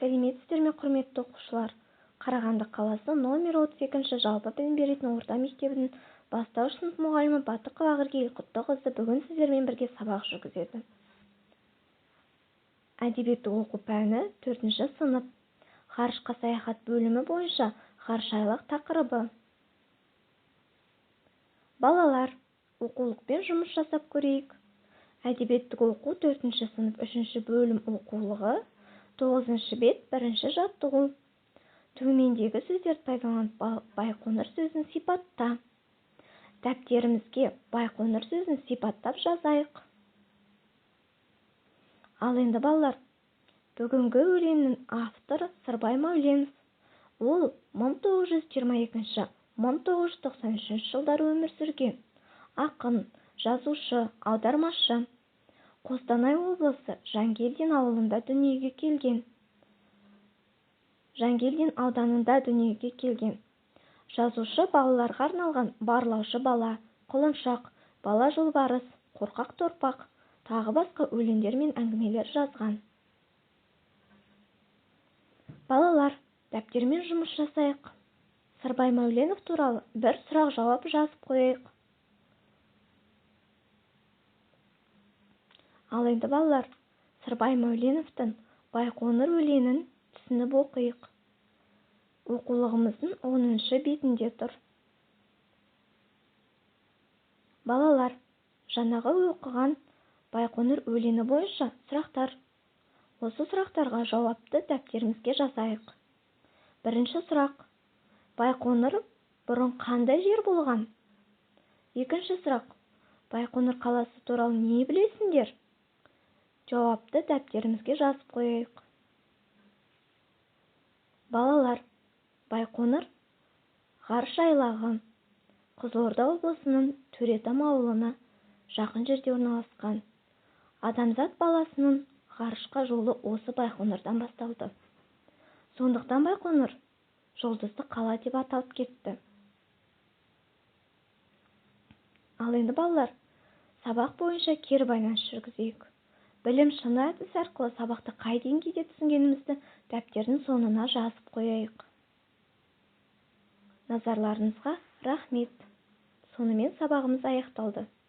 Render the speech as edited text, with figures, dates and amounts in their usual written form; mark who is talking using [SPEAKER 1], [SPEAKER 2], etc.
[SPEAKER 1] Сәлеметсіздер ме, құрметті оқушылар? Қарағанды қаласы номер 32-ші жалпы білім беретін орта мектебінің бастауыш сынып мұғалімі Батықова Ақеркегүл Құттықызы бүгін сіздермен бірге сабақ жүргізеді. Әдебиетті оқу пәні 4-ші сынып. Ғарышқа саяхат бөлімі бойынша ғарышайлық тақырыбы. Балалар, оқулықпен жұмыс жасап көрейік. Әдебиеттік оқу 4-ші сынып 3-ші бөлім оқулығы 9-шы бет 1-ші жаттығу. Төмендегі сөздерді пайдаланып Байқоңыр сөзін сипатта. Дәптерімізге Байқоңыр сөзін сипаттап жазайық. Ал енді балалар, бүгінгі өлеңнің авторы Сырбай Мәуленов. Ол 1922-1993 жылдары өмір сүрген. Ақын, жазушы, аудармашы. Қостанай облысы Жангелдин ауылында дүниеге келген. Жангелдин ауданында дүниеге келген. Жазушы балаларға арналған Барлаушы бала, Құлыншақ, Бала жолбарыс, Қорқақ торпақ, тағы басқа өлеңдер мен әңгімелер жазған. Балалар, дәптермен жұмыс жасайық. Сырбай Мәуленов туралы бір сұрақ-жауап жазып қойайық. Ал енді балалар, Сырбай Мәуленовтың Байқоңыр өлеңін түсініп оқиық. Оқулығымыздың 10-шы бетінде тұр. Балалар, жаңағы оқыған Байқоңыр өлеңі бойынша сұрақтар. Осы сұрақтарға жауапты дәптерімізге жазайық. Бірінші сұрақ: Байқоңыр бұрын қандай жер болған? Екінші сұрақ: Байқоңыр қаласы туралы не білесіңдер? Жауапты дәптерімізге жазып қойайық. Балалар, Байқоңыр ғарыш айлағы Қызылорда облысының Төретам ауылына жақын жерде орналасқан. Адамзат баласының ғарышқа жолы осы Байқоңырдан басталды. Сондықтан Байқоңыр жұлдызды қала деп аталып кетті. Ал енді балалар, сабақ бойынша кері байланыс жүргізейік. Білім шыны әдісі арқылы сабақты қай деңгейде түсінгенімізді дәптердің соңына жазып қойайық. Назарларыңызға рахмет. Сонымен сабағымыз аяқталды.